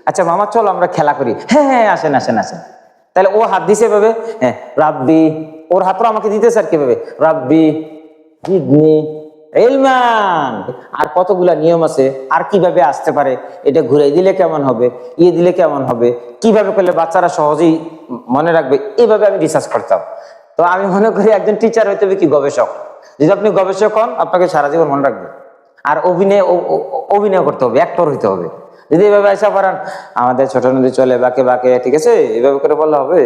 আচ্ছা মামা চলো আমরা খেলা করি। হ্যাঁ হ্যাঁ আসেন আসেন আসেন। তাহলে ও হাত দিছে এভাবে, হ্যাঁ রাব্বি, ওর হাতটা আমাকে দিতেছে আর কিভাবে, রাব্বি জিদনি ইলমান। আর কতগুলা নিয়ম আছে, আর কিভাবে আসতে পারে, এটা ঘুরাই দিলে কেমন হবে, ইয়ে দিলে কেমন হবে, কিভাবে করলে বাচ্চারা সহজেই মনে রাখবে, এইভাবে আমি রিসার্চ করতাম। তো আমি মনে করি একজন টিচার হইতে হবে কি গবেষক। যদি আপনি গবেষক হন আপনাকে সারা জীবন মনে রাখবে। আর অভিনয় করতে হবে, অ্যাক্টর হইতে হবে। যদি এভাবে আসা পারেন, আমাদের ছোট নদী চলে বাঁকে বাঁকে, ঠিক আছে, এভাবে করে বললে হবে,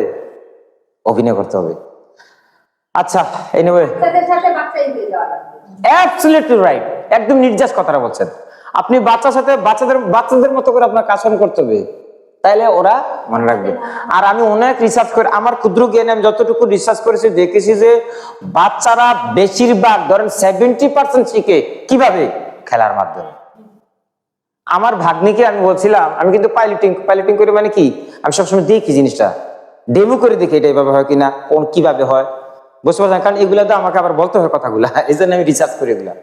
অভিনয় করতে হবে। আচ্ছা এনিওয়ে, অ্যাবসলিউটলি রাইট, একদম নির্যাস কথাটা বলছেন আপনি। বাচ্চার সাথে বাচ্চাদের মতো করে আপনার আচরণ করতে হবে, তাইলে ওরা মনে রাখবে। আর আমি অনেক রিসার্চ করে, আমার ক্ষুদ্র জ্ঞানে আমি যতটুকু রিসার্চ করেছি দেখেছি যে বাচ্চারা বেশিরভাগ ধরেন 70% শিখে কিভাবে, খেলার মাধ্যমে। আমার ভাগ্নিকে আমি বলছিলাম, আমি কিন্তু পাইলটিং করে মানে কি, আমি সবসময় দেখি জিনিসটা, ডেমো করে দেখি এটা এইভাবে হয় কিনা, কোন কিভাবে হয়, বুঝতে পারছেন? কারণ এগুলা তো আমাকে আবার বলতে হয় কথাগুলা, এই জন্য আমি রিসার্চ করি এগুলা।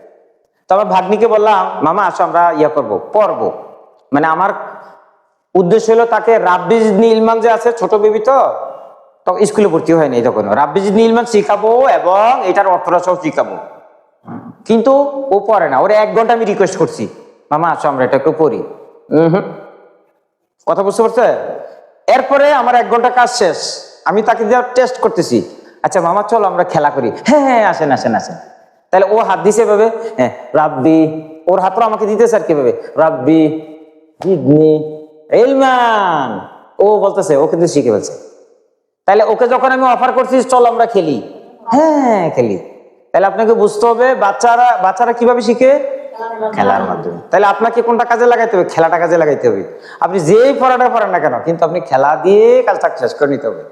তো আমার ভাগ্নিকে বললাম, মামা আসো আমরা ইয়া করবো, পড়বো। মানে আমার উদ্দেশ্য হলো তাকে রাব্বিজ ইলমান যে আছে, ছোট বেবি তো তখন স্কুলে ভর্তি হয়নি তখন, রাব্বিজ ইলমান শিখাবো এবং এটার অর্থটা সব শিখাবো। কিন্তু ও পড়ে না, ওরা 1 ঘন্টা আমি রিকোয়েস্ট করছি, মামা আসো আমরা এটা একটু পড়ি। কথা বুঝতে পারছে? এরপরে আমার 1 ঘন্টা কাজ শেষ, আমি তাকে দিয়ে টেস্ট করতেছি, আচ্ছা মামা চলো আমরা খেলা করি। হ্যাঁ হ্যাঁ আসেন আসেন আসেন। তাহলে ও হাত দিছে এভাবে, হ্যাঁ রাব্বি, ওর হাতটা আমাকে দিতেছে আর কিভাবে, রাব্বি জিদনি ইলমান। ও বলতেছে, ও কিন্তু শিখে ফেলছে। তাহলে ওকে যখন আমি অফার করছি চল আমরা খেলি, হ্যাঁ খেলি, তাহলে আপনাকে বুঝতে হবে বাচ্চারা কিভাবে শিখে, খেলার মাধ্যমে। তাহলে আপনাকে কোনটা কাজে লাগাইতে হবে, খেলাটা কাজে লাগাইতে হবে। আপনি যেই পড়াটা পড়েন না কেন, কিন্তু আপনি খেলা দিয়ে কাজটা শেষ করে নিতে হবে।